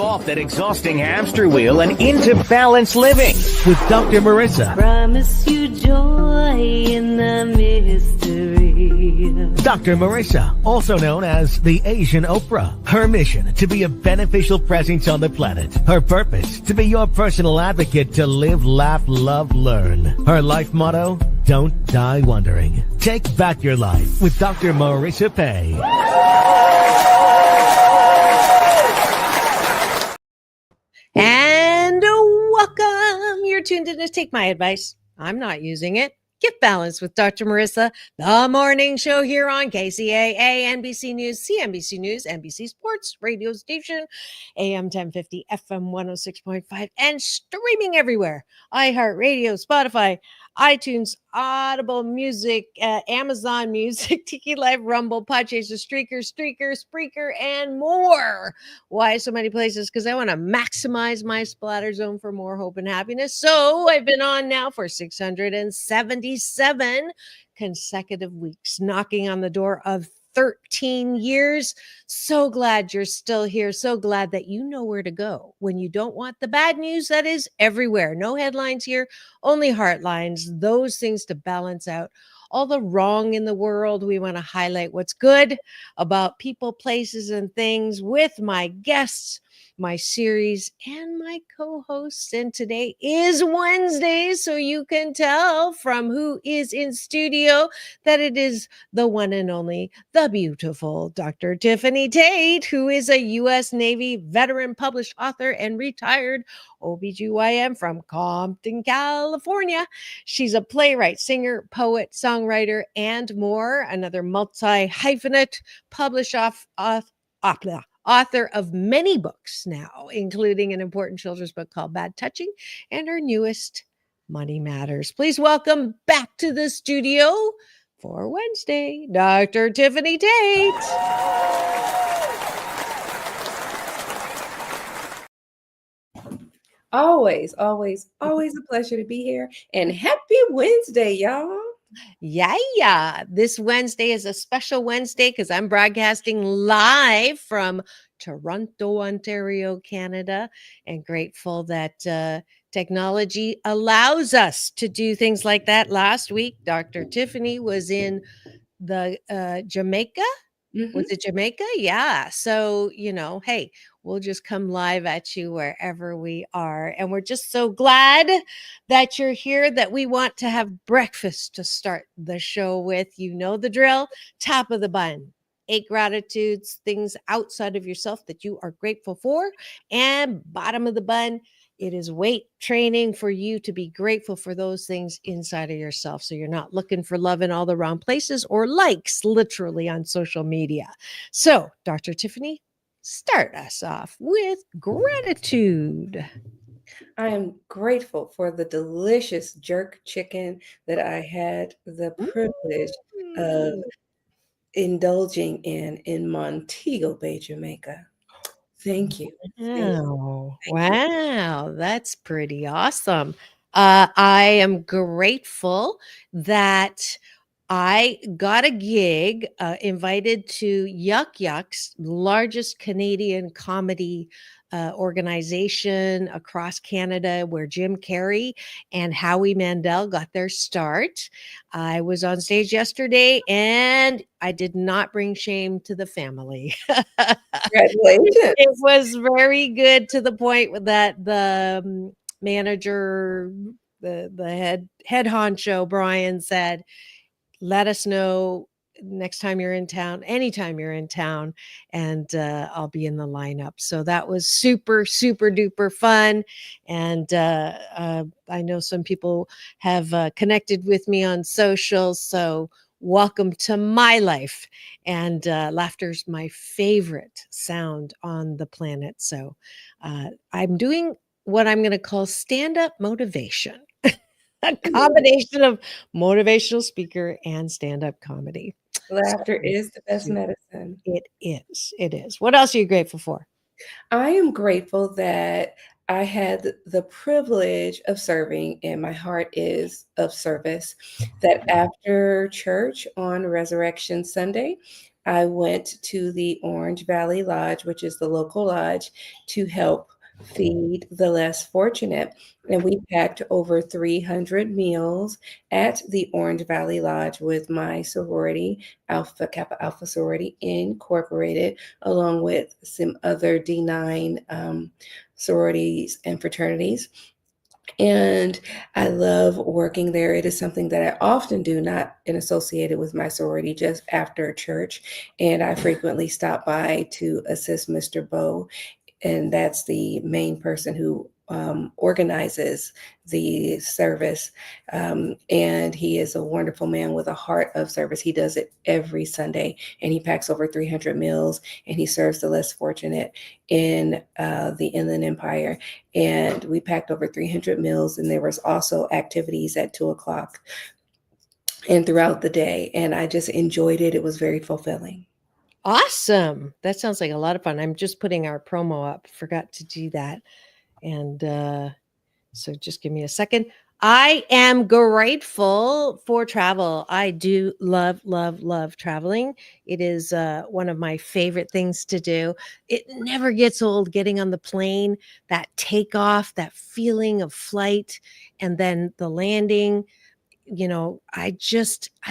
off that exhausting hamster wheel and into balanced living with Dr. Marissa. Promise you joy in the mystery. Dr. Marissa, also known as the Asian Oprah. Her mission, to be a beneficial presence on the planet. Her purpose, to be your personal advocate to live, laugh, love, learn. Her life motto, don't die wondering. Take back your life with Dr. Marissa Pay. And welcome. You're tuned in to Take My Advice. I'm not using it. Get Balanced with Dr. Marissa, the morning show here on KCAA, NBC News, CNBC News, NBC Sports radio station, AM 1050, FM 106.5, and streaming everywhere. iHeartRadio, Spotify, iTunes, Audible Music, Amazon Music, Tiki Live, Rumble, Podchaser, Streaker, Spreaker, and more. Why so many places? Because I want to maximize my splatter zone for more hope and happiness. So I've been on now for 677 consecutive weeks, knocking on the door of 13 years. So glad you're still here. So glad that you know where to go when you don't want the bad news that is everywhere. No headlines here, only heart lines, those things to balance out all the wrong in the world. We want to highlight what's good about people, places, and things with my guests, my series, and my co-hosts. And today is Wednesday, so you can tell from who is in studio that it is the one and only, the beautiful Dr. Tiffanie Tate, who is a U.S. Navy veteran, published author, and retired OBGyn from Compton, California. She's a playwright, singer, poet, songwriter, and more. Another multi-hyphenate, published author of many books now, including an important children's book called Bad Touching and her newest, Money Matters. Please welcome back to the studio for Wednesday, Dr. Tiffanie Tate. Always a pleasure to be here. And happy Wednesday, y'all. Yeah. This Wednesday is a special Wednesday because I'm broadcasting live from Toronto, Ontario, Canada, and grateful that technology allows us to do things like that. Last week, Dr. Tiffany was in the Jamaica. Mhm. Was it Jamaica? Yeah. So, hey, we'll just come live at you wherever we are. And we're just so glad that you're here, that we want to have breakfast to start the show with. You know the drill. Top of the bun. 8 gratitudes, things outside of yourself that you are grateful for. And bottom of the bun, it is weight training for you to be grateful for those things inside of yourself. So you're not looking for love in all the wrong places or likes literally on social media. So, Dr. Tiffany, start us off with gratitude. I am grateful for the delicious jerk chicken that I had the privilege of indulging in Montego Bay, Jamaica. Thank you. Wow. That's pretty awesome. I am grateful that I got a gig, invited to Yuck Yuck's largest Canadian comedy organization across Canada, where Jim Carrey and Howie Mandel got their start. I was on stage yesterday and I did not bring shame to the family. Congratulations. It was very good, to the point that the manager, the head honcho, Brian, said, let us know next time you're in town, anytime you're in town, and I'll be in the lineup. So that was super, super duper fun. And I know some people have connected with me on social. So welcome to my life. And laughter's my favorite sound on the planet. So I'm doing what I'm going to call stand-up motivation. A combination of motivational speaker and stand-up comedy. Laughter is the best medicine. It is. It is. What else are you grateful for? I am grateful that I had the privilege of serving, and my heart is of service, that after church on Resurrection Sunday, I went to the Orange Valley Lodge, which is the local lodge, to help feed the less fortunate. And we packed over 300 meals at the Orange Valley Lodge with my sorority, Alpha Kappa Alpha Sorority Incorporated, along with some other D9 sororities and fraternities. And I love working there. It is something that I often do, not associated with my sorority, just after church. And I frequently stop by to assist Mr. Bo, and that's the main person who organizes the service. And he is a wonderful man with a heart of service. He does it every Sunday, and he packs over 300 meals, and he serves the less fortunate in the Inland Empire. And we packed over 300 meals, and there was also activities at 2:00 and throughout the day. And I just enjoyed it. It was very fulfilling. Awesome. That sounds like a lot of fun. I'm just putting our promo up. Forgot to do that. And so just give me a second. I am grateful for travel. I do love, love, love traveling. It is one of my favorite things to do. It never gets old getting on the plane, that takeoff, that feeling of flight, and then the landing. I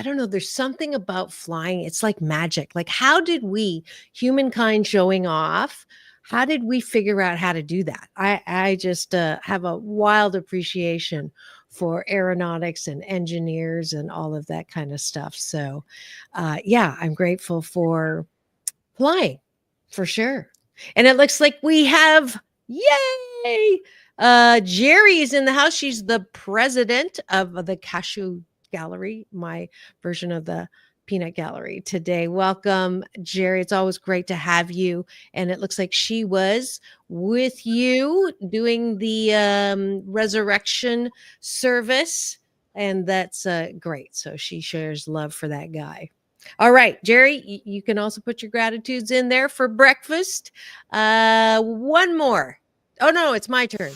don't know. There's something about flying. It's like magic. Like, how did we, humankind showing off, how did we figure out how to do that? I just have a wild appreciation for aeronautics and engineers and all of that kind of stuff. So, yeah, I'm grateful for flying for sure. And it looks like we have, yay! Jerry is in the house. She's the president of the Cashew Gallery, my version of the Peanut Gallery today. Welcome, Jerry. It's always great to have you. And it looks like she was with you doing the resurrection service. And that's great. So she shares love for that guy. All right, Jerry, you can also put your gratitudes in there for breakfast. One more. Oh, no, it's my turn.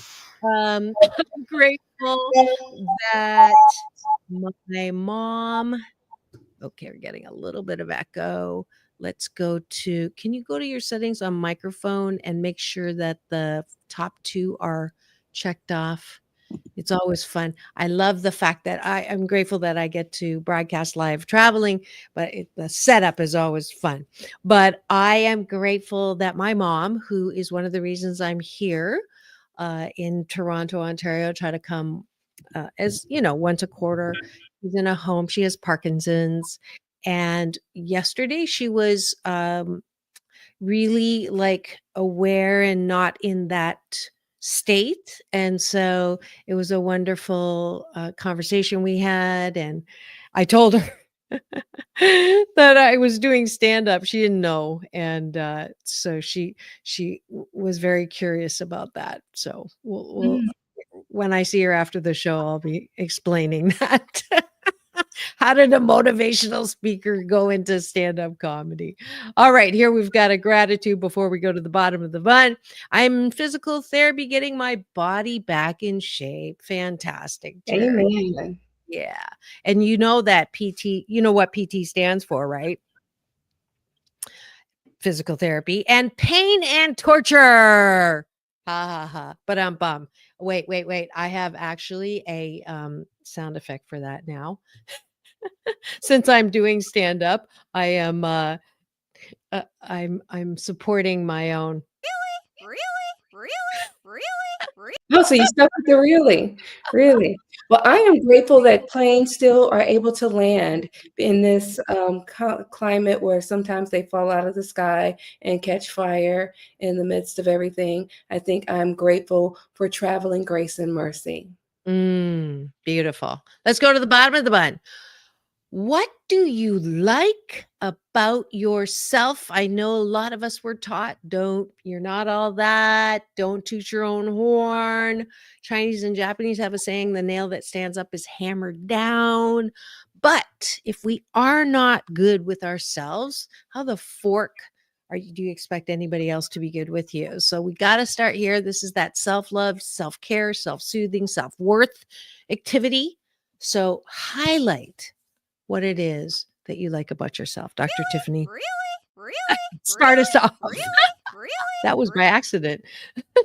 I'm grateful that my mom, okay, we're getting a little bit of echo. Let's go to, can you go to your settings on microphone and make sure that the top two are checked off? It's always fun. I love the fact that I am grateful that I get to broadcast live traveling, but the setup is always fun. But I am grateful that my mom, who is one of the reasons I'm here in Toronto, Ontario, try to come as once a quarter. She's in a home. She has Parkinson's, and yesterday she was really like aware and not in that state. And so it was a wonderful conversation we had. And I told her that I was doing stand up. She didn't know. And so she was very curious about that. So we'll when I see her after the show, I'll be explaining that. How did a motivational speaker go into stand-up comedy? All right, here we've got a gratitude before we go to the bottom of the bun. I'm in physical therapy, getting my body back in shape. Fantastic, Jerry. Amen. Yeah. And you know that PT, you know what PT stands for, right? Physical therapy and pain and torture. Ha ha ha. But bum. Wait. I have actually a sound effect for that now. Since I'm doing stand up, I am I'm supporting my own. Really? Oh, so you stuck with the really. Well, I am grateful that planes still are able to land in this climate where sometimes they fall out of the sky and catch fire in the midst of everything. I think I'm grateful for traveling grace and mercy. Beautiful. Let's go to the bottom of the bun. What do you like about yourself? I know a lot of us were taught, you're not all that. Don't toot your own horn. Chinese and Japanese have a saying, the nail that stands up is hammered down. But if we are not good with ourselves, how the fork do you expect anybody else to be good with you? So we got to start here. This is that self-love, self-care, self-soothing, self-worth activity. So highlight what it is that you like about yourself? Dr. Tiffany, Really? start us off. Really? That was by accident. Go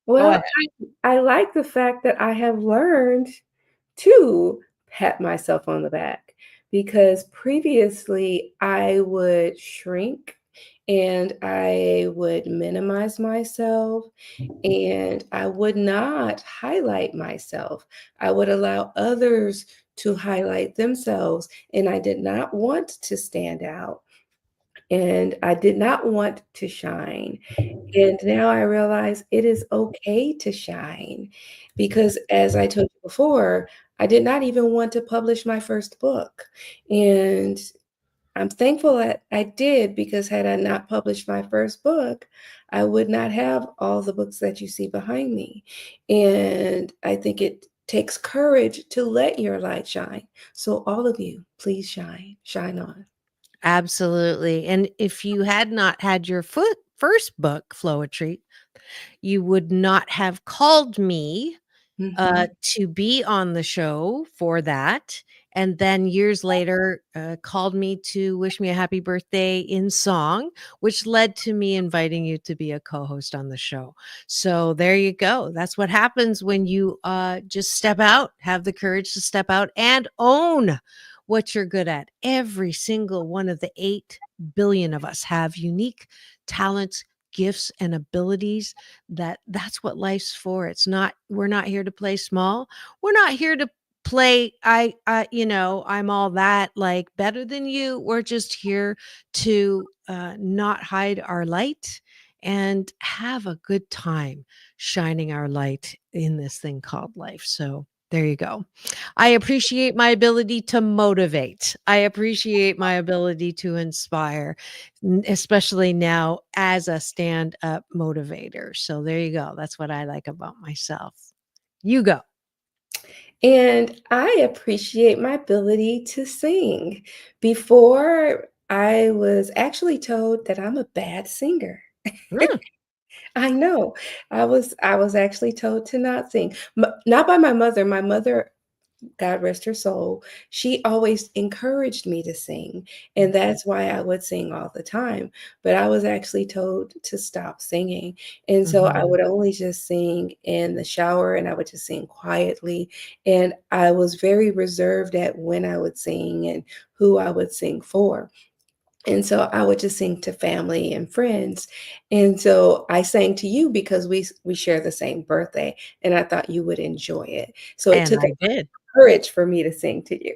Well, ahead. I like the fact that I have learned to pat myself on the back, because previously I would shrink and I would minimize myself and I would not highlight myself. I would allow others to highlight themselves, and I did not want to stand out and I did not want to shine. And now I realize it is okay to shine, because as I told you before, I did not even want to publish my first book. And I'm thankful that I did, because had I not published my first book, I would not have all the books that you see behind me. And I think it takes courage to let your light shine. So all of you, please shine on. Absolutely. And if you had not had your first book, Flow a Treat, you would not have called me Mhm. to be on the show for that. And then years later, called me to wish me a happy birthday in song, which led to me inviting you to be a co host on the show. So there you go. That's what happens when you just step out, have the courage to step out and own what you're good at. Every single one of the 8 billion of us have unique talents, gifts, and abilities. That's what life's for. It's not, we're not here to play small. We're not here to play I'm all that, like, better than you. We're just here to not hide our light and have a good time shining our light in this thing called life. So there you go. I appreciate my ability to motivate. I appreciate my ability to inspire, especially now as a stand-up motivator. So there you go. That's what I like about myself. You go. And I appreciate my ability to sing. Before, I was actually told that I'm a bad singer. Mm, I know. I was actually told to not sing. Not by my mother. My mother, God rest her soul, she always encouraged me to sing, and that's why I would sing all the time. But I was actually told to stop singing, and so I mhm. would only just sing in the shower, and I would just sing quietly, and I was very reserved at when I would sing and who I would sing for. And so I would just sing to family and friends. And so I sang to you because we share the same birthday, and I thought you would enjoy it. So it And took I did. courage for me to sing to you.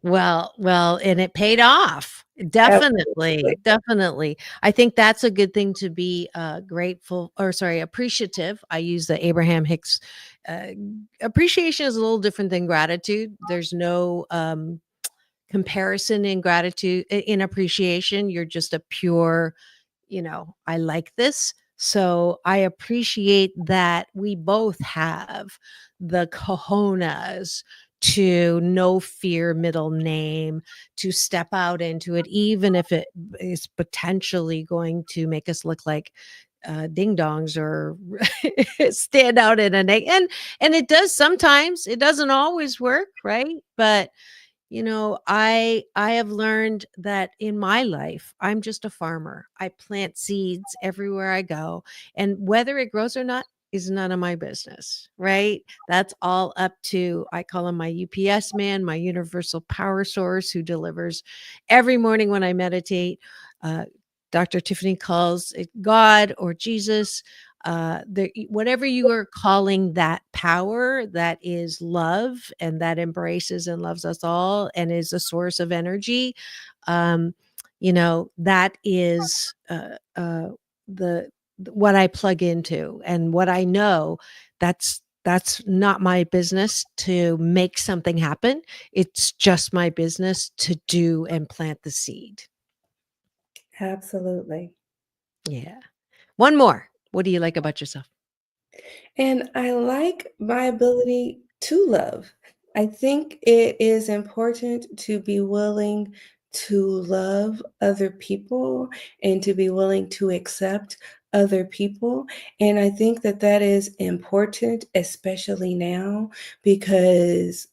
Well, and it paid off. Absolutely. Definitely, definitely. I think that's a good thing to be grateful, or sorry, appreciative. I use the Abraham Hicks. Uh, Appreciation is a little different than gratitude. There's no comparison in gratitude, in appreciation. You're just a pure, I like this. So I appreciate that we both have the cojones to no fear middle name, to step out into it, even if it is potentially going to make us look like ding dongs or stand out in a and it does sometimes. It doesn't always work, right? But I have learned that in my life, I'm just a farmer. I plant seeds everywhere I go, and whether it grows or not is none of my business, right? That's all up to, I call him my UPS man, my universal power source, who delivers every morning when I meditate. Uh, Dr. Tiffany calls it God or Jesus. Whatever you are calling that power, that is love and that embraces and loves us all and is a source of energy. um that is the what I plug into, and what I know, that's not my business to make something happen. It's just my business to do and plant the seed. Absolutely. Yeah. One more. What do you like about yourself? And I like my ability to love. I think it is important to be willing to love other people and to be willing to accept other people. And I think that that is important, especially now, because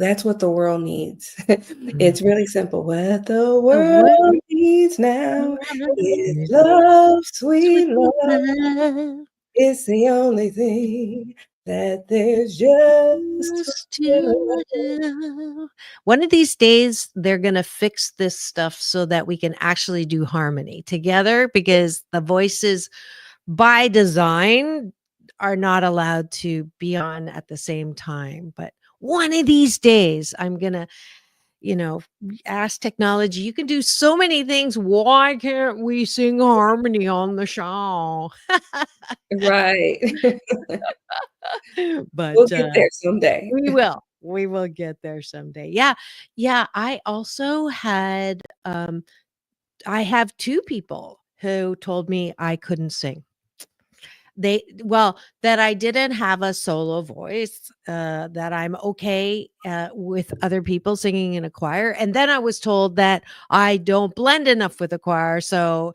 That's what the world needs. Mm. It's really simple. What the The world world needs now is is love, sweet sweet love. love. It's the only thing that there's just Used for to do. One of these days, they're going to fix this stuff so that we can actually do harmony together because the voices by design are not allowed to be on at the same time. But one of these days, I'm going to, ask technology, you can do so many things. Why can't we sing harmony on the show? right. We'll But get there someday. we will. We will get there someday. Yeah. Yeah. I have 2 people who told me I couldn't sing. That I didn't have a solo voice, that I'm okay, with other people singing in a choir, and then I was told that I don't blend enough with a choir, so,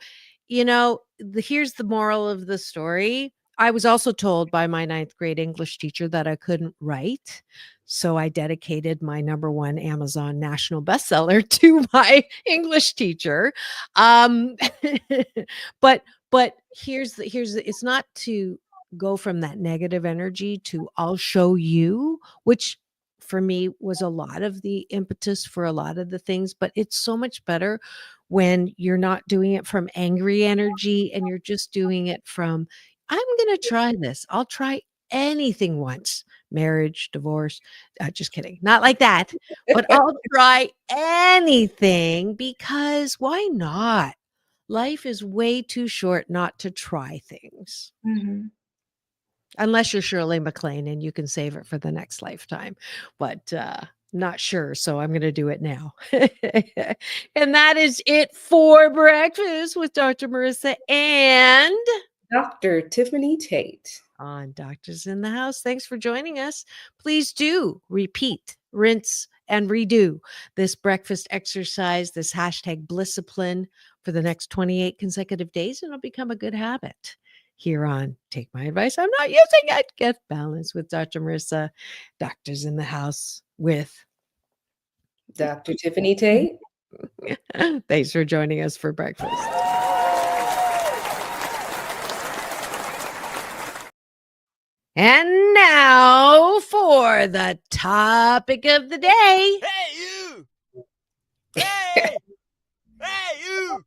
here's the moral of the story. I was also told by my ninth grade English teacher that I couldn't write, so I dedicated my number 1 Amazon national bestseller to my English teacher, um, but it's not to go from that negative energy to I'll show you, which for me was a lot of the impetus for a lot of the things, but it's so much better when you're not doing it from angry energy and you're just doing it from I'm going to try this. I'll try anything once. Marriage, divorce, just kidding. Not like that, but I'll try anything because why not? Life is way too short not to try things. Mhm. Unless you're Shirley MacLaine and you can save it for the next lifetime. But not sure, so I'm gonna do it now. And that is it for breakfast with Dr. Marissa and Dr. Tiffany Tate. on Doctors in the House. Thanks for joining us. Please do repeat, rinse, and redo this breakfast exercise, this hashtag Blisscipline for the next 28 consecutive days, and it'll become a good habit. Here on Take My Advice, I'm not using it. Get Balance with Dr. Marissa, Doctors in the House with. Dr. Tiffany Tate. Thanks for joining us for breakfast. And now for the topic of the day. Hey, you! Hey! Hey, you!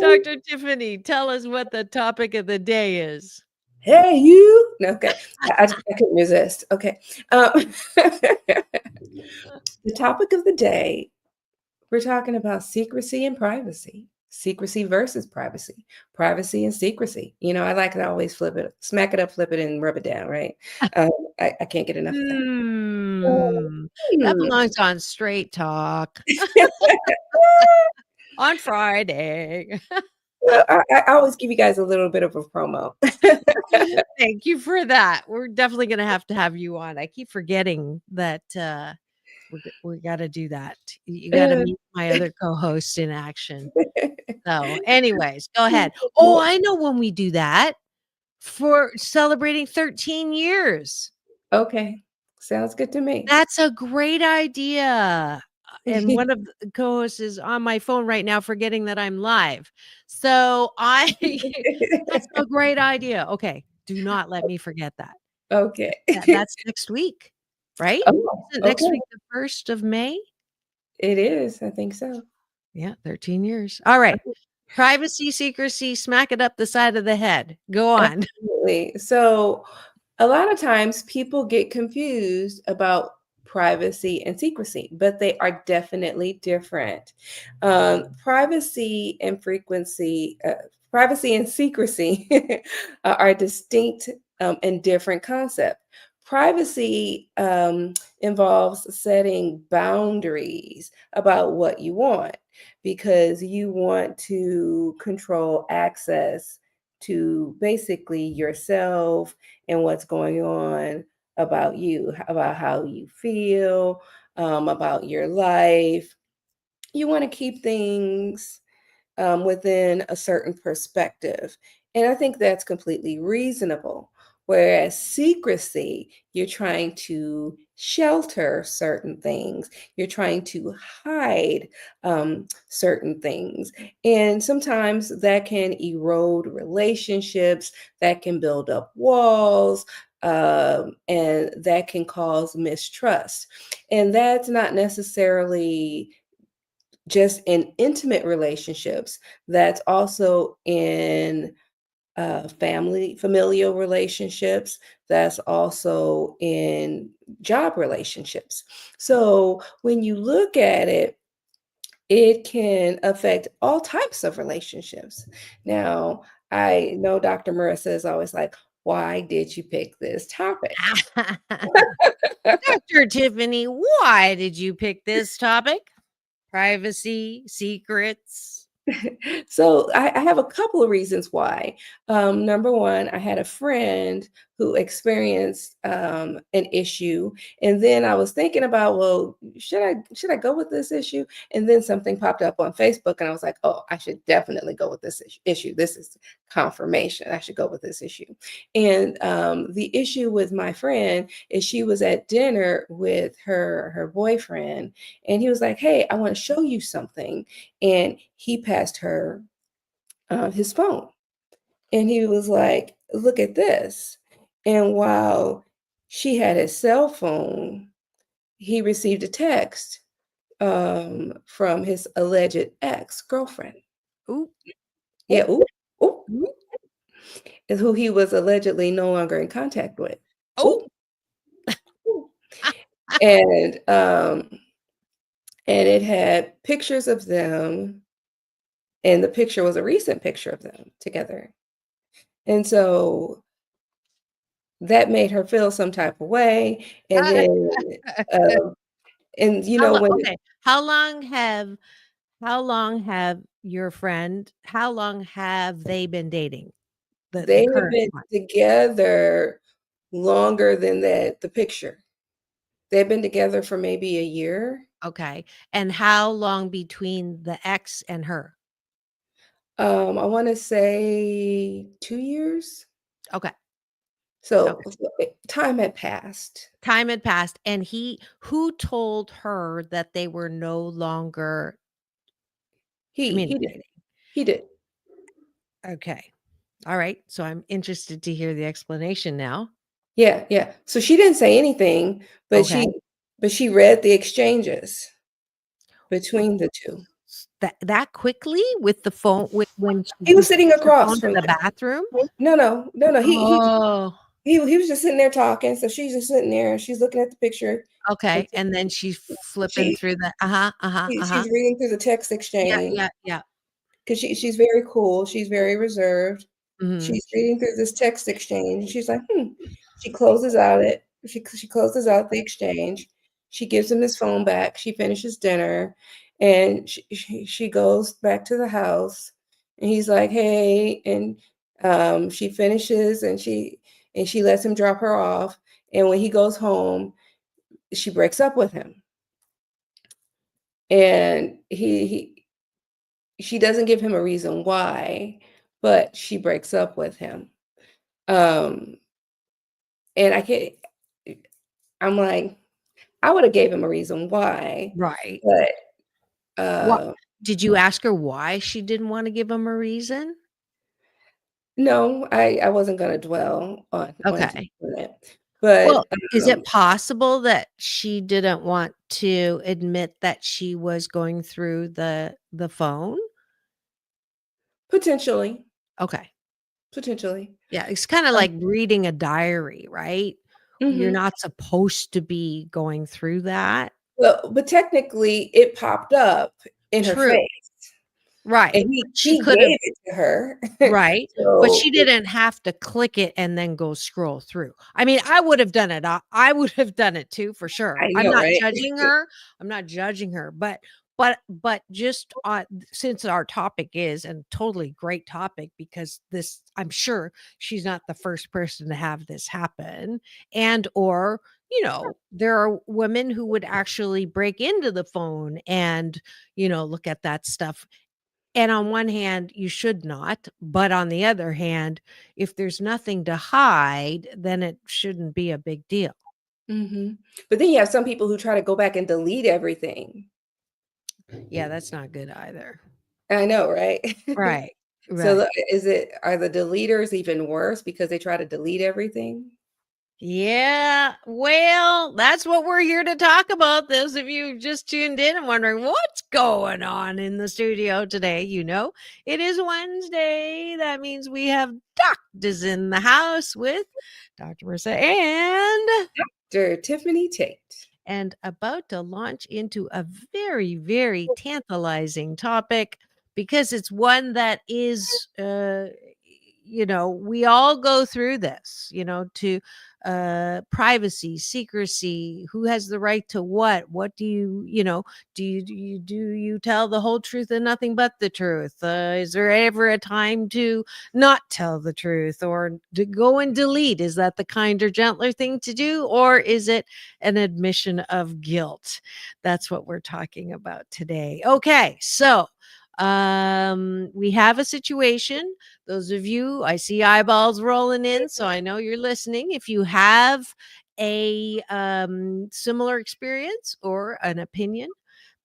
Dr. Tiffany, tell us what the topic of the day is. Hey, you. No, okay. I couldn't resist. Okay. The topic of the day, we're talking about secrecy and privacy. Secrecy versus privacy. Privacy and secrecy. I like to always flip it, smack it up, flip it, and rub it down, right? I can't get enough of that. That belongs on Straight Talk on Friday. Well, I always give you guys a little bit of a promo. Thank you for that. We're definitely going to have you on. I keep forgetting that we got to do that. You got to meet my other co-host in action. So, anyways, go ahead. Oh, I know when we do that for celebrating 13 years. Okay. Sounds good to me. That's a great idea. And one of the co-hosts is on my phone right now forgetting that I'm live. So that's a great idea. Okay. Do not let me forget that. Okay. That's next week, right? Oh, Is it next okay. week, the 1st of May? It is. I think so. Yeah, 13 years. All right. Privacy, secrecy, smack it up the side of the head. Go on. Absolutely. So a lot of times people get confused about privacy and secrecy, but they are definitely different. Privacy and secrecy are distinct and different concepts. Privacy involves setting boundaries about what you want because you want to control access to basically yourself and what's going on about you, about how you feel, about your life. You want to keep things within a certain perspective. And I think that's completely reasonable. Whereas secrecy, you're trying to shelter certain things. You're trying to hide certain things. And sometimes that can erode relationships, that can build up walls, and that can cause mistrust. And that's not necessarily just in intimate relationships, that's also in familial relationships, that's also in job relationships. So when you look at it, it can affect all types of relationships. Now, I know Dr. Marissa is always like, why did you pick this topic? Dr. Tiffany, why did you pick this topic? Privacy, secrets. So I have a couple of reasons why. Number one, I had a friend who experienced an issue, and then I was thinking about, well, should I go with this issue? And then something popped up on Facebook, and I was like, oh, I should definitely go with this issue. This is confirmation. I should go with this issue. And the issue with my friend is she was at dinner with her boyfriend, and he was like, hey, I want to show you something. And he passed her his phone. And he was like, look at this. And while she had his cell phone, he received a text from his alleged ex-girlfriend. Ooh. Yeah, ooh, ooh, ooh. And who he was allegedly no longer in contact with. Oh. Ooh. And it had pictures of them, and the picture was a recent picture of them together. And so that made her feel some type of way. And then, and you know, when Okay. How long have your friend, how long have they been dating? The they have current been one. together longer than the picture. They've been together for maybe a year. Okay. And how long between the ex and her? I want to say 2 years. Okay. So Okay. time had passed. Time had passed, and who told her that they were no longer He did. communicating? He did. Okay. All right. So I'm interested to hear the explanation now. Yeah, yeah. So she didn't say anything, but Okay. she read the exchanges between the two. That quickly with the phone when He was she sitting takes her across phone to from the them. bathroom? No. Oh, He was just sitting there talking. So she's just sitting there and she's looking at the picture. And okay. And then she's flipping she through the she's reading through the text Yeah, exchange yeah, yeah. because she's very cool. She's very reserved. Mhm. She's reading through this text exchange. And she's like, hmm. She closes out it. She closes out the exchange. She gives him his phone back. She finishes dinner, and she goes back to the house. And he's like, hey, and she finishes, and she lets him drop her off. And when he goes home, she breaks up with him. And she doesn't give him a reason why, but she breaks up with him. Um, and I'm like, I would have gave him a reason why, Right. but What did you ask her why she didn't wanna give him a reason? no, I wasn't gonna dwell on Okay. it. But Well, is it possible that she didn't want to admit that she was going through the phone? potentially, Okay. potentially. Yeah, it's kinda like reading a diary, right? You're Mhm. not supposed to be going through that. Well, but technically it popped up in her True. face, Right. and She he could have gave it to her. right, but So she didn't have to click it and then go scroll through. I mean, I would have done it. I would have done it too for sure. I I'm know, not right? judging her. I'm not judging her, but just since our topic is and totally great topic because this I'm sure she's not the first person to have this happen and or there are women who would actually break into the phone and look at that stuff And on one hand, you should not. But on the other hand, if there's nothing to hide, then it shouldn't be a big deal. But then you have some people who try to go back and delete everything. Yeah, that's not good either. I know, right? Right. So Right. are the deleters even worse because they try to delete everything? Yeah, well, that's what we're here to talk about. Those of you just tuned in and wondering what's going on in the studio today, it is Wednesday. That means we have doctors in the house with Dr. Marissa Dr. Tiffany Tate. and about to launch into a very, very tantalizing topic because it's one that is, we all go through this, to privacy, secrecy, who has the right to what do you tell the whole truth and nothing but the truth? Is there ever a time to not tell the truth or to go and delete? Is that the kinder, gentler thing to do? Or is it an admission of guilt? That's what we're talking about today. Okay, so we have a situation. Those of you, I see eyeballs rolling in, so I know you're listening. If you have a similar experience or an opinion,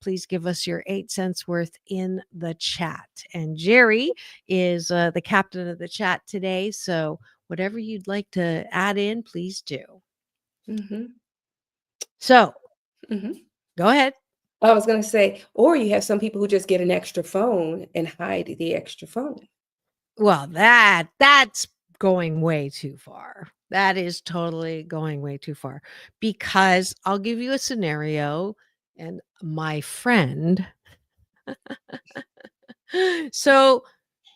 please give us your 8 cents worth in the chat. And Jerry is the captain of the chat today, so whatever you'd like to add in, please do. So, go ahead. I was going to say, or you have some people who just get an extra phone and hide the extra phone. Well, that's going way too far. That is totally going way too far because I'll give you a scenario and my friend. So,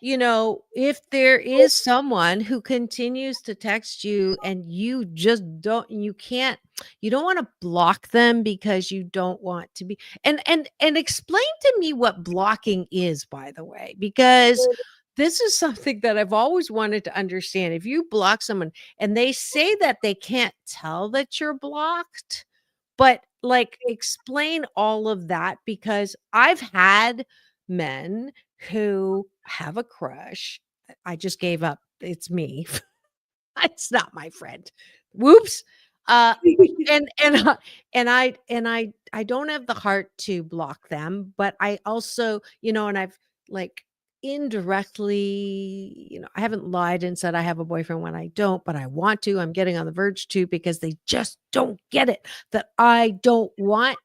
if there is someone who continues to text you and you just don't want to block them because you don't want to be and explain to me what blocking is, by the way, because this is something that I've always wanted to understand. If you block someone and they say that they can't tell that you're blocked, but explain all of that because I've had men who have a crush. I just gave up. It's me. It's not my friend. Whoops. And I don't have the heart to block them, but I also, and I've indirectly, I haven't lied and said I have a boyfriend when I don't, but I want to. I'm getting on the verge to because they just don't get it that I don't want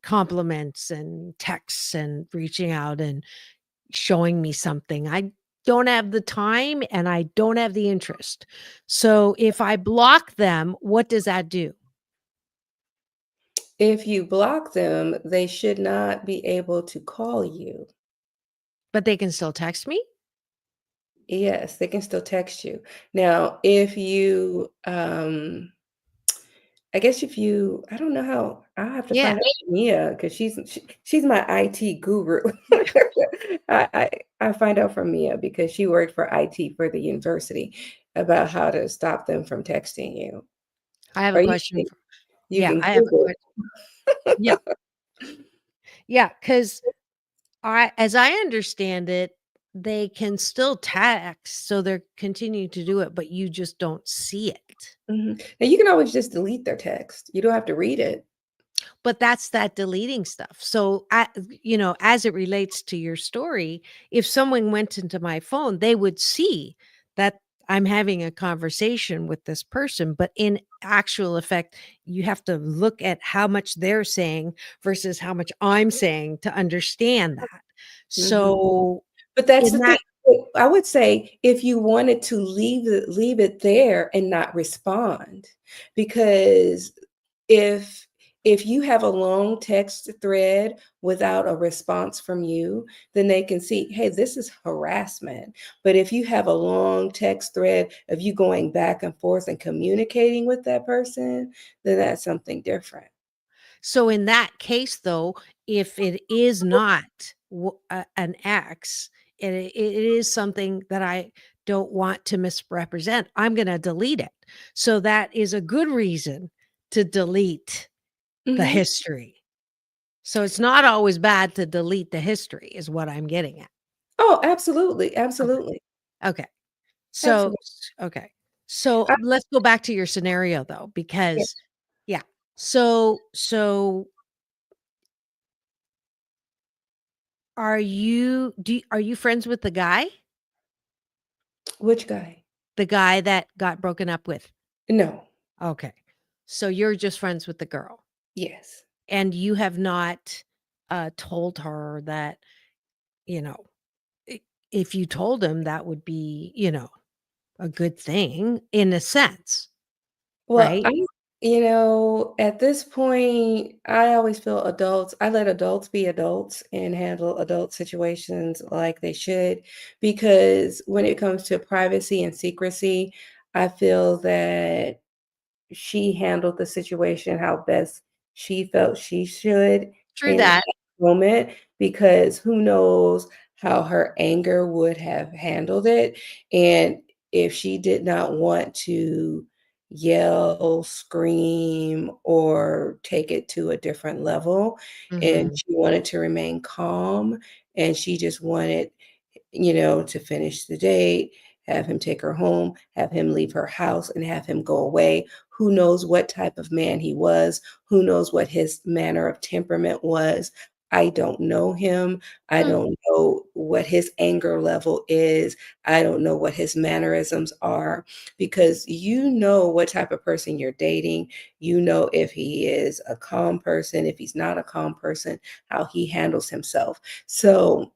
compliments and texts and reaching out and showing me something. I don't have the time and I don't have the interest. So if I block them, what does that do? If you block them, they should not be able to call you. But they can still text me? Yes, they can still text you. Now, if you, I guess I don't know how, I'll have to find out from Mia because she's my IT guru. I find out from Mia because she worked for IT for the university about how to stop them from texting you. I have Or a you question. can I have a Google. question. Yeah. Yeah, because as I understand it, they can still text, so they're continuing to do it, but you just don't see it. Now you can always just delete their text. You don't have to read it. But that's that deleting stuff. So, as it relates to your story, if someone went into my phone, they would see that I'm having a conversation with this person. But in actual effect, you have to look at how much they're saying versus how much I'm saying to understand that. So, But that's in the that thing. I would say if you wanted to leave it there and not respond, because if you have a long text thread without a response from you, then they can see, hey, this is harassment. But if you have a long text thread of you going back and forth and communicating with that person, then that's something different. So in that case, though, if it is not an X, it is something that I don't want to misrepresent, I'm going to delete it. So that is a good reason to delete the history. So it's not always bad to delete the history, is what I'm getting at. Oh, absolutely, Okay. absolutely, Okay. So, absolutely. okay. So I, let's go back to your scenario though, yeah. because yeah. So are you friends with the guy? Which guy? The guy that got broken up with? No. Okay. So you're just friends with the girl, Yes. and you have not told her that, you know, i- if you told him that would be, a good thing in a sense, Well, right? at this point, I always feel I let adults be adults and handle adult situations like they should, because when it comes to privacy and secrecy, I feel that she handled the situation how best she felt she should True in that. that moment, because who knows how her anger would have handled it. And if she did not want to yell, scream, or take it to a different level, and Mhm. she wanted to remain calm, and she just wanted to finish the date, have him take her home, have him leave her house, and have him go away. Who knows what type of man he was? Who knows what his manner of temperament was? I don't know him. I Hmm. don't know what his anger level is. I don't know what his mannerisms are, because you know what type of person you're dating. You know if he is a calm person, if he's not a calm person, how he handles himself. So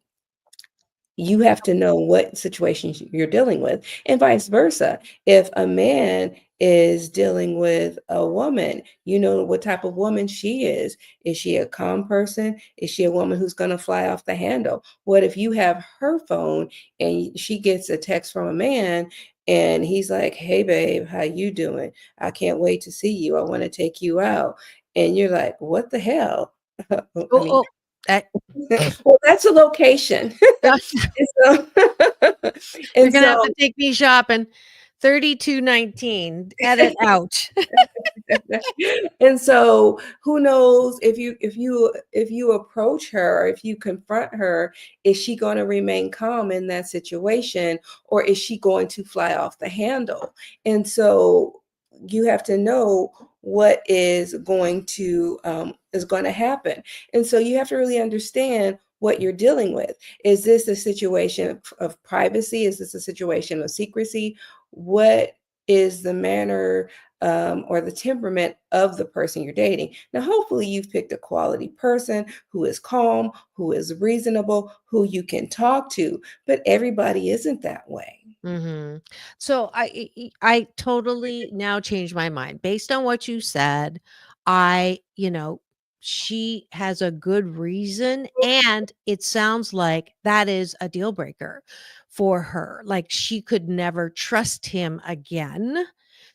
you have to know what situations you're dealing with, and vice versa. If a man is dealing with a woman, you know what type of woman she is. Is she a calm person? Is she a woman who's going to fly off the handle? What if you have her phone and she gets a text from a man and he's like, "Hey babe, how you doing? I can't wait to see you. I want to take you out." And you're like, "What the hell?" I Oh, mean, oh, that well, that's a location. that's And so you're and gonna have so to take me shopping. 3219. Edit out. and so who knows, if you approach her, or if you confront her, is she going to remain calm in that situation, or is she going to fly off the handle? And so you have to know what is going to happen. And so you have to really understand what you're dealing with. Is this a situation of privacy? Is this a situation of secrecy? What is the manner or the temperament of the person you're dating? Now, hopefully, you've picked a quality person who is calm, who is reasonable, who you can talk to, but everybody isn't that way. Mhm. So I totally now changed my mind. Based on what you said, she has a good reason, and it sounds like that is a deal breaker for her. Like she could never trust him again.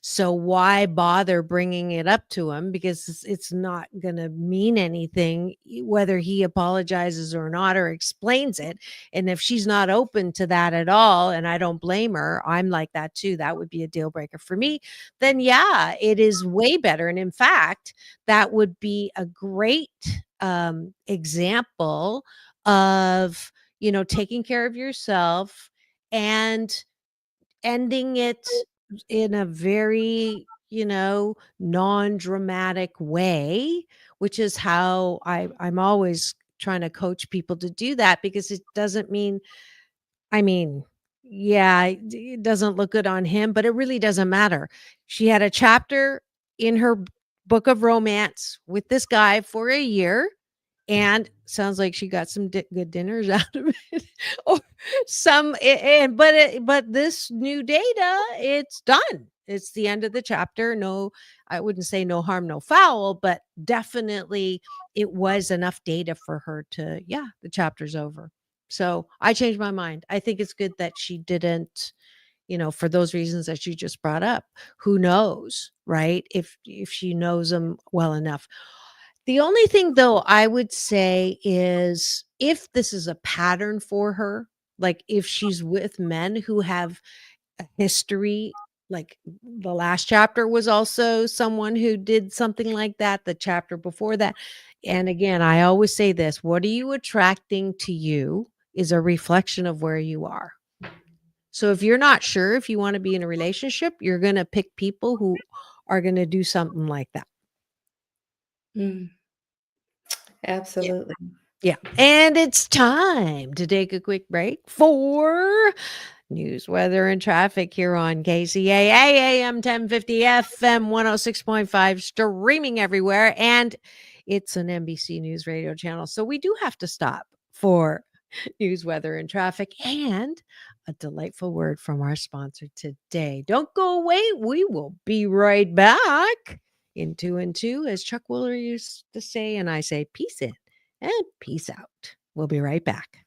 So why bother bringing it up to him, because it's not going to mean anything whether he apologizes or not or explains it. And if she's not open to that at all, and I don't blame her, I'm like that too. That would be a deal breaker for me. Then, yeah, it is way better. And in fact, that would be a great example of, taking care of yourself and ending it in a very, non-dramatic way, which is how I'm always trying to coach people to do that, because it doesn't mean, I mean, yeah, it doesn't look good on him, but it really doesn't matter. She had a chapter in her book of romance with this guy for a year, and sounds like she got some good dinners out of it, or but this new data, it's done. It's the end of the chapter. No, I wouldn't say no harm, no foul, but definitely it was enough data for her to, yeah, the chapter's over. So I changed my mind. I think it's good that she didn't, for those reasons that you just brought up. Who knows, right? If she knows him well enough. The only thing though I would say is, if this is a pattern for her, like if she's with men who have a history, like the last chapter was also someone who did something like that, the chapter before that. And again, I always say this, what are you attracting to you is a reflection of where you are. So if you're not sure if you want to be in a relationship, you're going to pick people who are going to do something like that. Mm, absolutely. Yeah. And it's time to take a quick break for news, weather, and traffic here on KCAA AM 1050 FM 106.5, streaming everywhere. And it's an NBC News radio channel. So we do have to stop for news, weather, and traffic, and a delightful word from our sponsor today. Don't go away. We will be right back in 2 and 2, as Chuck Wooler used to say, and I say peace in and peace out. We'll be right back.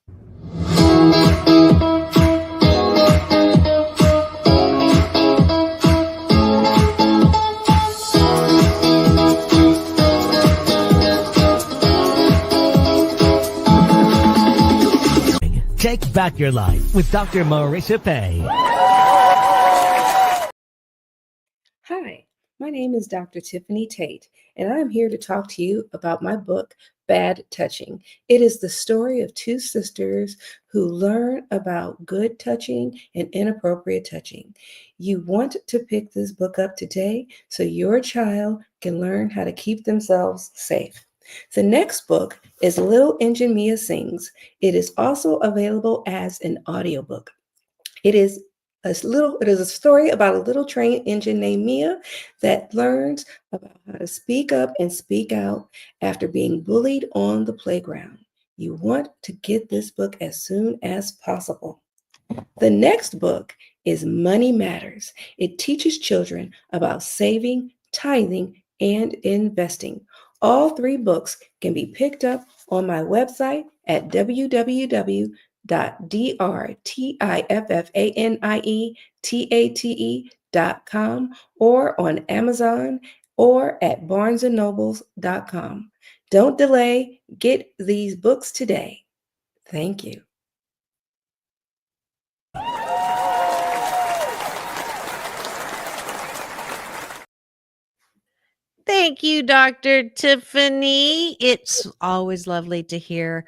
Take back your life with Dr. Marissa Pay. Hi, my name is Dr. Tiffany Tate, and I am here to talk to you about my book, Bad Touching. It is the story of two sisters who learn about good touching and inappropriate touching. You want to pick this book up today so your child can learn how to keep themselves safe. The next book is Little Engine Mia Sings. It is also available as an audiobook. It is a story about a little train engine named Mia that learns about how to speak up and speak out after being bullied on the playground. You want to get this book as soon as possible. The next book is Money Matters. It teaches children about saving, tithing, and investing. All three books can be picked up on my website at www.drtiffanietate.com or on Amazon or at barnesandnobles.com. Don't delay. Get these books today. Thank you. Thank you, Dr. Tiffany. It's always lovely to hear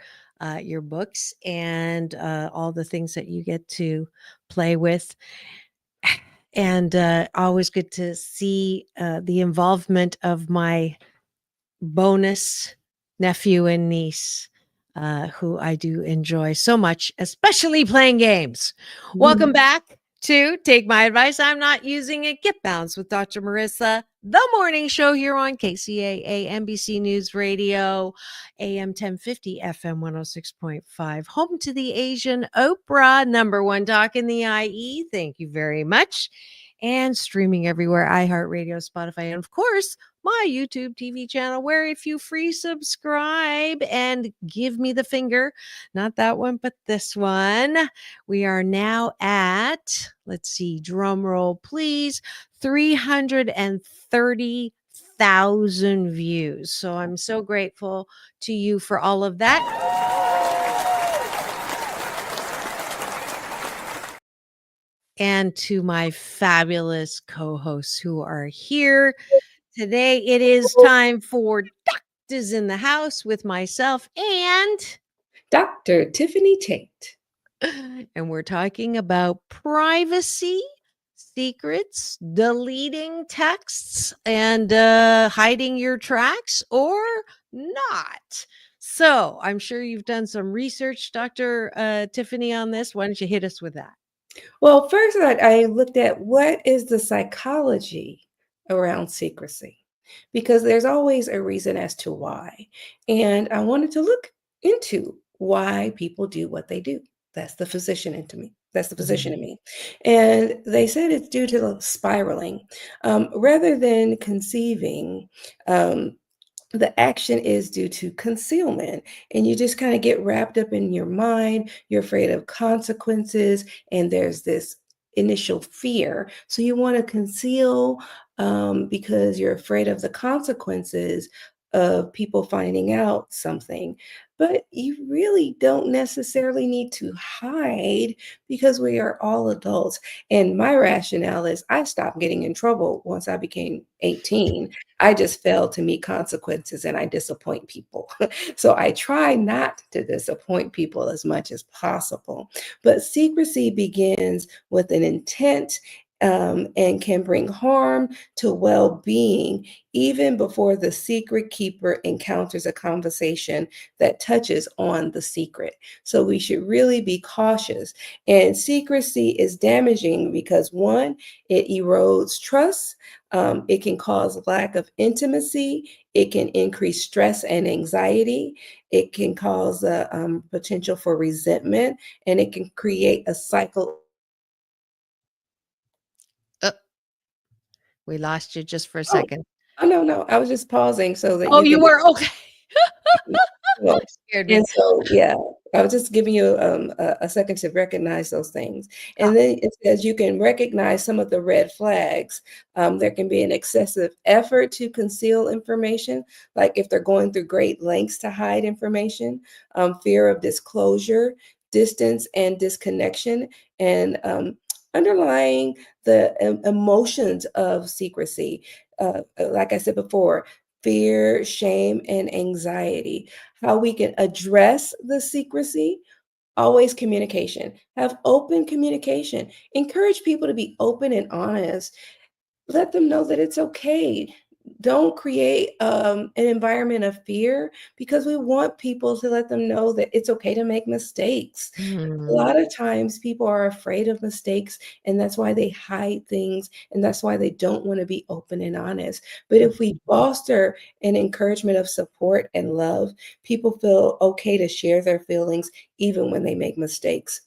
your books and all the things that you get to play with. And always good to see the involvement of my bonus nephew and niece, who I do enjoy so much, especially playing games. Welcome back to Take My Advice. I'm Not Using It. Get Bounced with Dr. Marissa, the morning show here on KCAA, NBC News Radio, AM 1050, FM 106.5, home to the Asian Oprah, number one talk in the IE. Thank you very much. And streaming everywhere, iHeartRadio, Spotify, and of course, my YouTube TV channel, where if you free subscribe and give me the finger, not that one, but this one, we are now at, let's see, drum roll, please, 330,000 views. So I'm so grateful to you for all of that. And to my fabulous co-hosts who are here today. It is time for Doctors in the House with myself and Dr. Tiffany Tate. And we're talking about privacy, secrets, deleting texts, and hiding your tracks or not. So I'm sure you've done some research, Dr. Tiffany, on this. Why don't you hit us with that? Well, first I looked at what is the psychology around secrecy, because there's always a reason as to why. And I wanted to look into why people do what they do. That's the physician into me. That's the physician in me. And they said it's due to the spiraling. Rather than conceiving, the action is due to concealment, and you just kind of get wrapped up in your mind. You're afraid of consequences, and there's this initial fear. So you want to conceal because you're afraid of the consequences of people finding out something. But you really don't necessarily need to hide because we are all adults. And my rationale is I stopped getting in trouble once I became 18. I just failed to meet consequences and I disappoint people. So I try not to disappoint people as much as possible. But secrecy begins with an intent, and can bring harm to well being even before the secret keeper encounters a conversation that touches on the secret. So we should really be cautious. And secrecy is damaging because, one, it erodes trust. It can cause lack of intimacy. It can increase stress and anxiety. It can cause a potential for resentment, and it can create a cycle. Uh, we lost you just for a Oh, second. oh, no, no. I was just pausing so that Oh, you you could. were okay. Well, Scared me. and so, yeah, I was just giving you a second to recognize those things. And then it says you can recognize some of the red flags. There can be an excessive effort to conceal information, like if they're going through great lengths to hide information, fear of disclosure, distance and disconnection, and underlying the emotions of secrecy. Like I said before, fear, shame, and anxiety. How we can address the secrecy: always communication. Have open communication. Encourage people to be open and honest. Let them know that it's okay. Don't create an environment of fear, because we want people to let them know that it's okay to make mistakes. A Mm. lot of times people are afraid of mistakes, and that's why they hide things, and that's why they don't want to be open and honest. But if we foster an encouragement of support and love, people feel okay to share their feelings even when they make mistakes.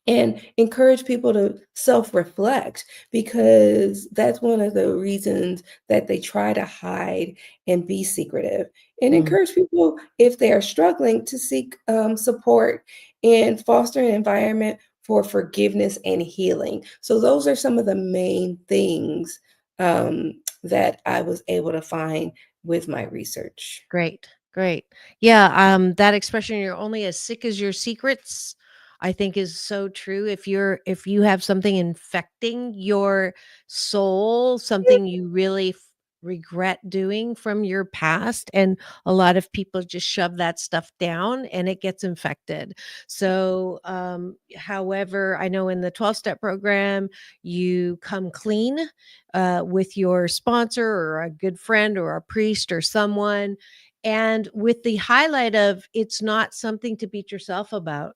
And encourage people to self-reflect, because that's one of the reasons that they try to hide and be secretive. And Mm. encourage people, if they are struggling, to seek support and foster an environment for forgiveness and healing. So those are some of the main things that I was able to find with my research. Great, great. Yeah, that expression, "You're only as sick as your secrets," I think is so true. If you have something infecting your soul, something you really regret doing from your past, and a lot of people just shove that stuff down and it gets infected. So, however, I know in the 12-step program, you come clean with your sponsor or a good friend or a priest or someone, and with the highlight of it's not something to beat yourself about,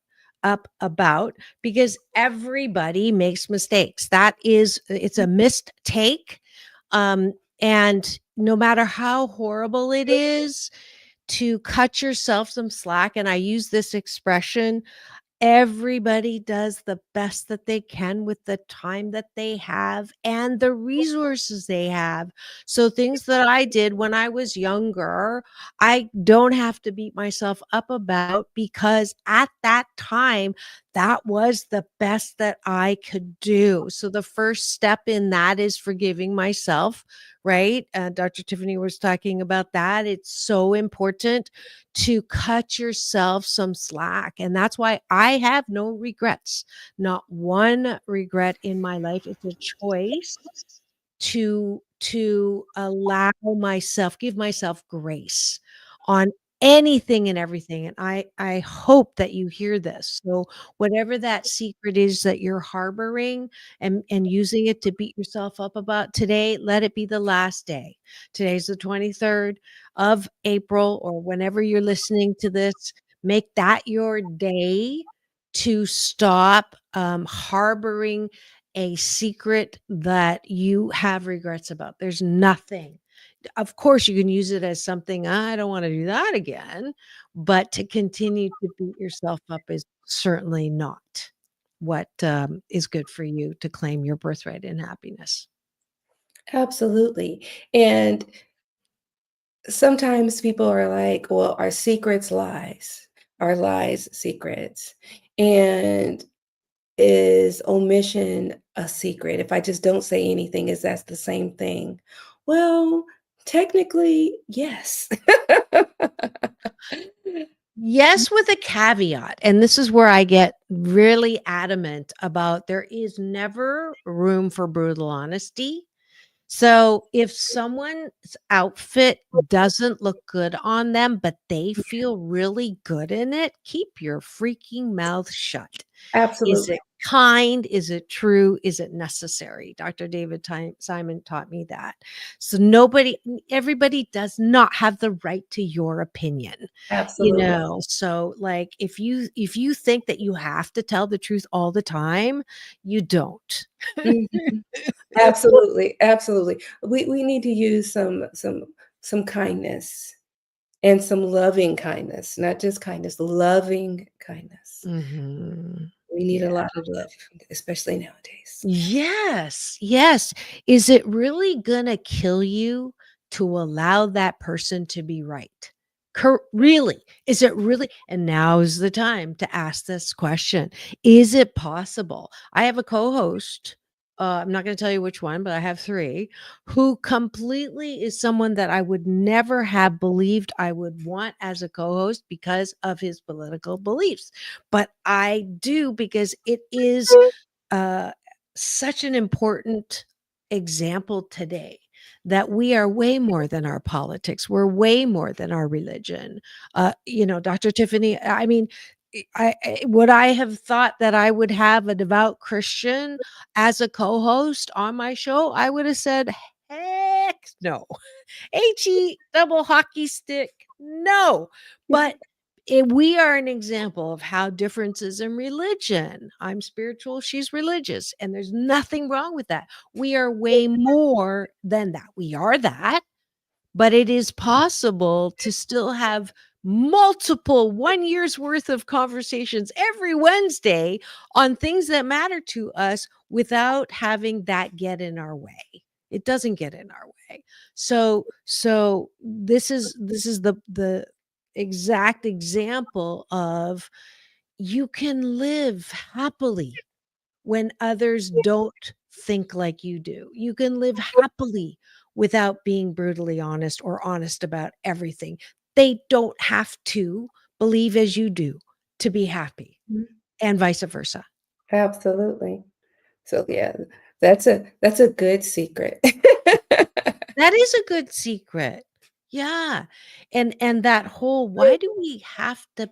because everybody makes mistakes. It's a missed take. And no matter how horrible it is, to cut yourself some slack, and I use this expression, everybody does the best that they can with the time that they have and the resources they have. So things that I did when I was younger, I don't have to beat myself up about, because at that time, that was the best that I could do. So the first step in that is forgiving myself, right? Dr. Tiffany was talking about that. It's so important to cut yourself some slack. And that's why I have no regrets, not one regret in my life. It's a choice to allow myself, give myself grace on anything and everything. And I hope that you hear this. So whatever that secret is that you're harboring and using it to beat yourself up about today, let it be the last day. Today's the 23rd of April, or whenever you're listening to this. Make that your day to stop harboring a secret that you have regrets about. There's nothing. Of course, you can use it as something, I don't want to do that again, but to continue to beat yourself up is certainly not what is good for you to claim your birthright in happiness. Absolutely. And sometimes people are like, well, are secrets lies? Are lies secrets? And is omission a secret? If I just don't say anything, is that the same thing? Well, Technically, yes. Yes, with a caveat. And this is where I get really adamant about there is never room for brutal honesty. So if someone's outfit doesn't look good on them, but they feel really good in it, keep your freaking mouth shut. Is Absolutely. it kind? Is it true? Is it necessary? Dr. David Simon taught me that. So everybody does not have the right to your opinion. Absolutely. So like if you think that you have to tell the truth all the time, you don't. Mhm. Absolutely, absolutely. We need to use some kindness and some loving kindness, not just kindness, loving kindness. Mhm. We need a Yeah. lot of love, especially nowadays. Yes, yes. Is it really gonna kill you to allow that person to be right? Really? Is it really? And now is the time to ask this question. Is it possible? I have a co-host. I'm not going to tell you which one, but I have three who completely is someone that I would never have believed I would want as a co-host because of his political beliefs. But I do because it is uh, such an important example today that we are way more than our politics. We're way more than our religion. Dr. Tiffany, I mean, would I have thought that I would have a devout Christian as a co-host on my show? I would have said, heck no. HE double hockey stick. No. But we are an example of how differences in religion. I'm spiritual, she's religious, and there's nothing wrong with that. We are way more than that. We are that, but it is possible to still have multiple 1 year's worth of conversations every Wednesday on things that matter to us without having that get in our way. It doesn't get in our way. So this is the exact example of you can live happily when others don't think like you do. You can live happily without being brutally honest or honest about everything. They don't have to believe as you do to be happy, Mhm. and vice versa. Absolutely. So yeah, that's a good secret. That is a good secret. Yeah. And that whole why do we have to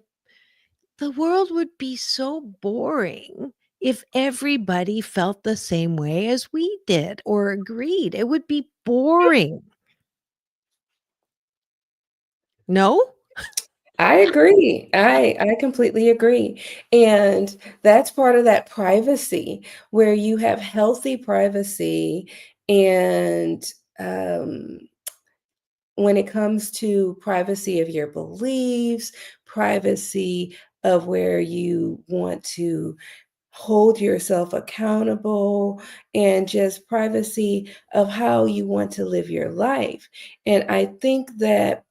the world would be so boring if everybody felt the same way as we did or agreed. It would be boring. No? I agree. I completely agree. And that's part of that privacy where you have healthy privacy and um when it comes to privacy of your beliefs, privacy of where you want to hold yourself accountable, and just privacy of how you want to live your life. And I think that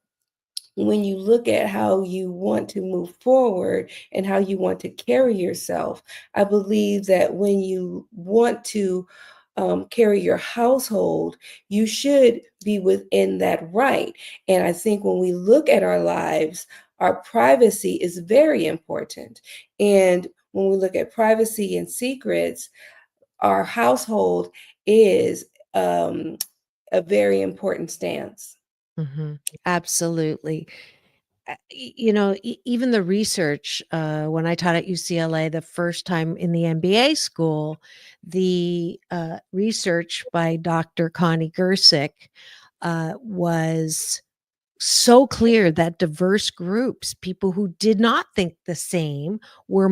when you look at how you want to move forward and how you want to carry yourself, I believe that when you want to carry your household, you should be within that right. And I think when we look at our lives, our privacy is very important. And when we look at privacy and secrets, our household is a very important stance. Mhm. Absolutely. Even the research, when I taught at UCLA the first time in the MBA school, the research by Dr. Connie Gersick was so clear that diverse groups, people who did not think the same, were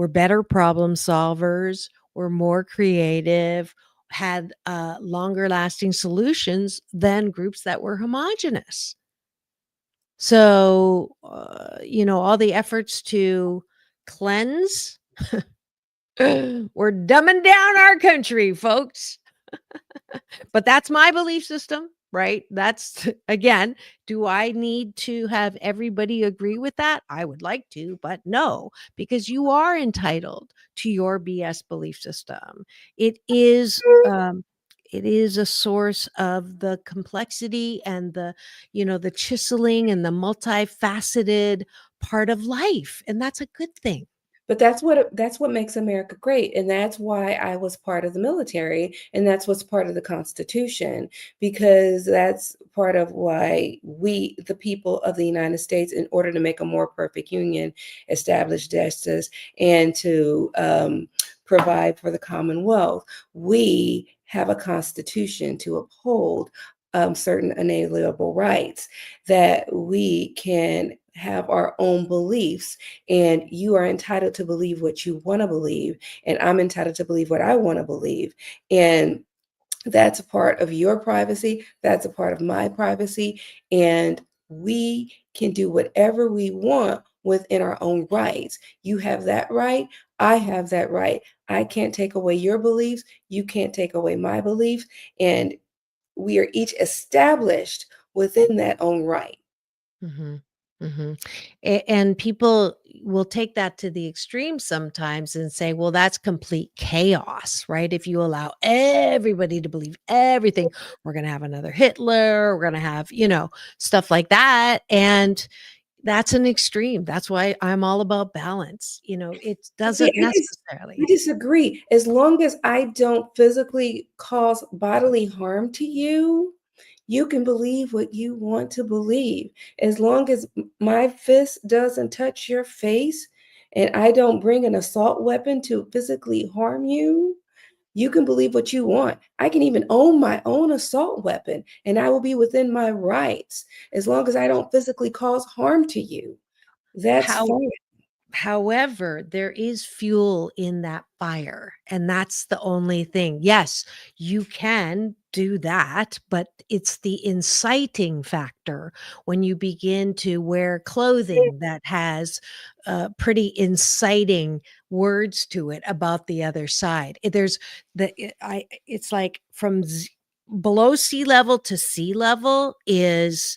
better problem solvers, were more creative, had longer lasting solutions than groups that were homogenous. So, all the efforts to cleanse, we're dumbing down our country, folks. But that's my belief system, right? That's again, do I need to have everybody agree with that? I would like to, but no, because you are entitled to your BS belief system. It is it is a source of the complexity and the, the chiseling and the multifaceted part of life. And that's a good thing. But that's what makes America great, and that's why I was part of the military, and that's what's part of the Constitution, because that's part of why we, the people of the United States, in order to make a more perfect union, establish justice, and to provide for the Commonwealth, we have a Constitution to uphold certain inalienable rights, that we can have our own beliefs, and you are entitled to believe what you want to believe, and I'm entitled to believe what I want to believe. And that's a part of your privacy, that's a part of my privacy, and we can do whatever we want within our own rights. You have that right, I have that right. I can't take away your beliefs, you can't take away my beliefs, and we are each established within that own right. Mhm. Mhm. And people will take that to the extreme sometimes and say, well, that's complete chaos, right? If you allow everybody to believe everything, we're going to have another Hitler, we're going to have, stuff like that. And that's an extreme. That's why I'm all about balance. It See, doesn't I necessarily. disagree. As long as I don't physically cause bodily harm to you, you can believe what you want to believe. As long as my fist doesn't touch your face and I don't bring an assault weapon to physically harm you, you can believe what you want. I can even own my own assault weapon and I will be within my rights as long as I don't physically cause harm to you. That's How fine. However, there is fuel in that fire, and that's the only thing. Yes, you can do that, but it's the inciting factor when you begin to wear clothing that has pretty inciting words to it about the other side. It's like from below sea level to sea level is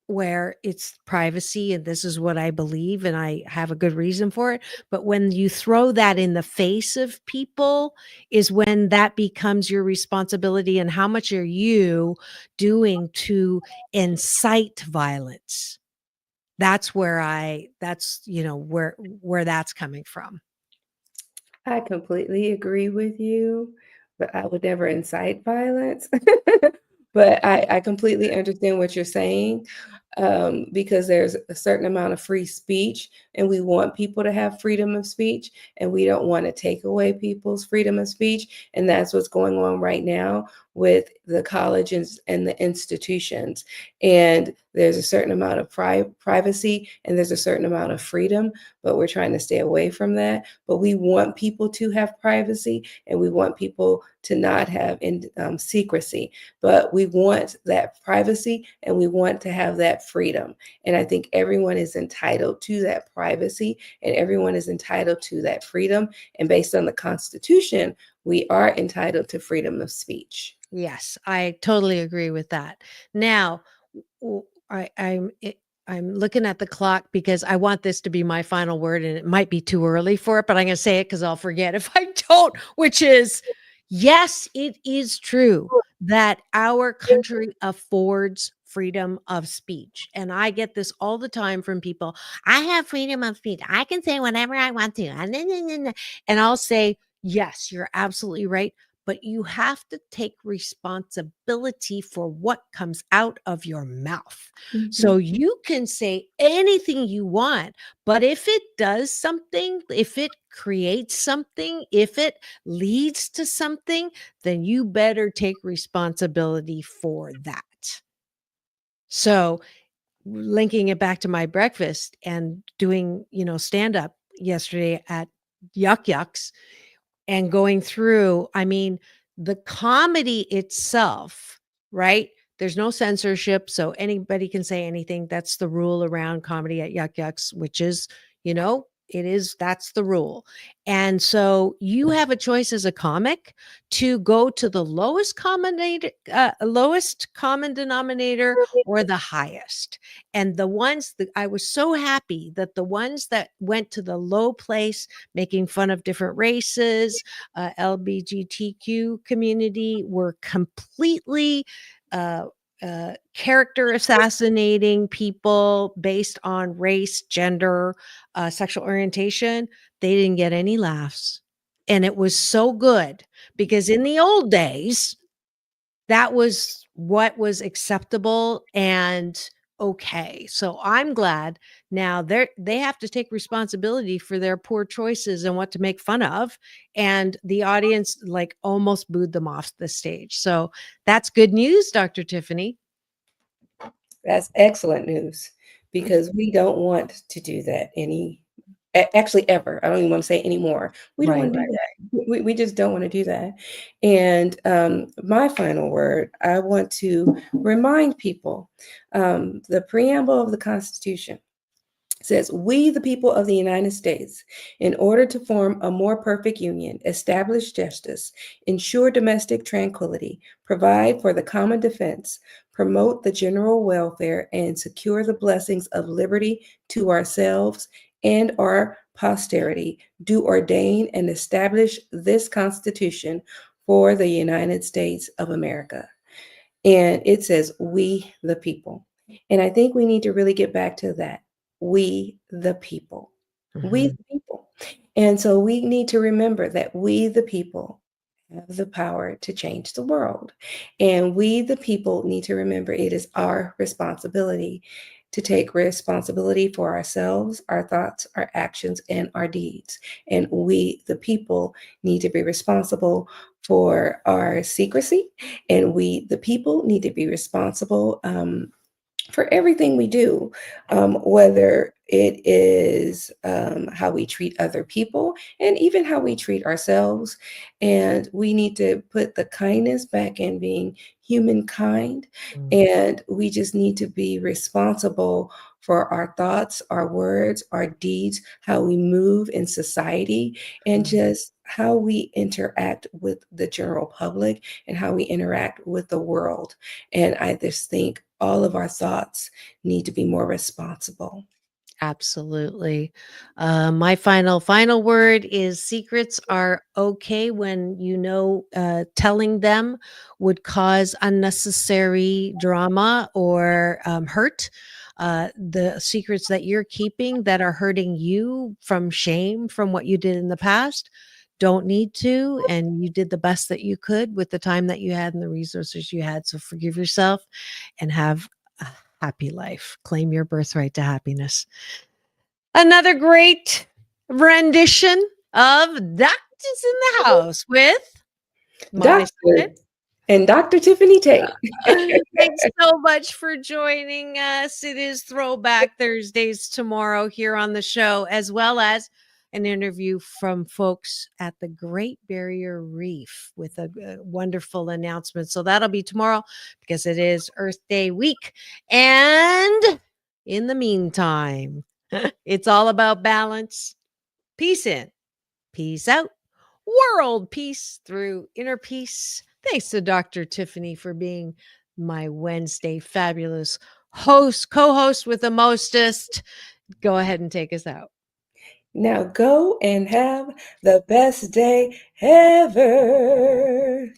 where it's privacy and this is what I believe and I have a good reason for it. But when you throw that in the face of people is when that becomes your responsibility. And how much are you doing to incite violence? That's where that's coming from. I completely agree with you, but I would never incite violence. But I completely understand what you're saying, because there's a certain amount of free speech, and we want people to have freedom of speech, and we don't want to take away people's freedom of speech. And that's what's going on right now with the colleges and the institutions. And there's a certain amount of privacy and there's a certain amount of freedom, but we're trying to stay away from that. But we want people to have privacy and we want people to not have secrecy, but we want that privacy and we want to have that freedom. And I think everyone is entitled to that privacy and everyone is entitled to that freedom. And based on the Constitution, we are entitled to freedom of speech. Yes, I totally agree with that. Now, I'm looking at the clock because I want this to be my final word, and it might be too early for it, but I'm going to say it because I'll forget if I don't. Which is, yes, it is true that our country affords freedom of speech, and I get this all the time from people. I have freedom of speech. I can say whatever I want to, and I'll say, yes, you're absolutely right. But you have to take responsibility for what comes out of your mouth. So you can say anything you want, but if it does something, if it creates something, if it leads to something, then you better take responsibility for that. So linking it back to my breakfast and doing, stand up yesterday at Yuck Yucks, and going through, I mean, the comedy itself, right? There's no censorship, so anybody can say anything. That's the rule around comedy at Yuck Yucks, which is, That's the rule. And so you have a choice as a comic to go to the lowest common denominator or the highest. And the ones that I was so happy that the ones that went to the low place, making fun of different races, LGBTQ community, were completely character assassinating people based on race, gender, sexual orientation. They didn't get any laughs. And it was so good because in the old days, that was what was acceptable and okay. So I'm glad now they have to take responsibility for their poor choices and what to make fun of. And the audience like almost booed them off the stage. So that's good news, Dr. Tiffany. That's excellent news because we don't want to do that actually ever. I don't even want to say anymore. We don't want to do that. We just don't want to do that. And my final word, I want to remind people the preamble of the Constitution says, "We, the people of the United States, in order to form a more perfect union, establish justice, ensure domestic tranquility, provide for the common defense, promote the general welfare, and secure the blessings of liberty to ourselves and our posterity, do ordain and establish this Constitution for the United States of America." And it says, "We, the people." And I think we need to really get back to that. We, the people. We, the people. And so we need to remember that we, the people, have the power to change the world. And we, the people, need to remember it is our responsibility to take responsibility for ourselves, our thoughts, our actions, and our deeds. And we, the people, need to be responsible for our secrecy. And we, the people, need to be responsible for everything we do, whether it is how we treat other people and even how we treat ourselves. And we need to put the kindness back in being humankind. And we just need to be responsible for our thoughts, our words, our deeds, how we move in society, and just how we interact with the general public and how we interact with the world. And I just think all of our thoughts need to be more responsible. Absolutely. My final word is secrets are okay when telling them would cause unnecessary drama or hurt. The secrets that you're keeping that are hurting you from shame from what you did in the past don't need to. And you did the best that you could with the time that you had and the resources you had. So forgive yourself and have a happy life. Claim your birthright to happiness. Another great rendition of Doctors in the House with Dr. and Dr. Tiffanie Tate. Thanks so much for joining us. It is Throwback Thursdays tomorrow here on the show, as well as an interview from folks at the Great Barrier Reef with a wonderful announcement. So that'll be tomorrow because it is Earth Day week. And in the meantime, it's all about balance. Peace in, peace out, world peace through inner peace. Thanks to Dr. Tiffany for being my Wednesday fabulous co-host with the mostest. Go ahead and take us out. Now go and have the best day ever.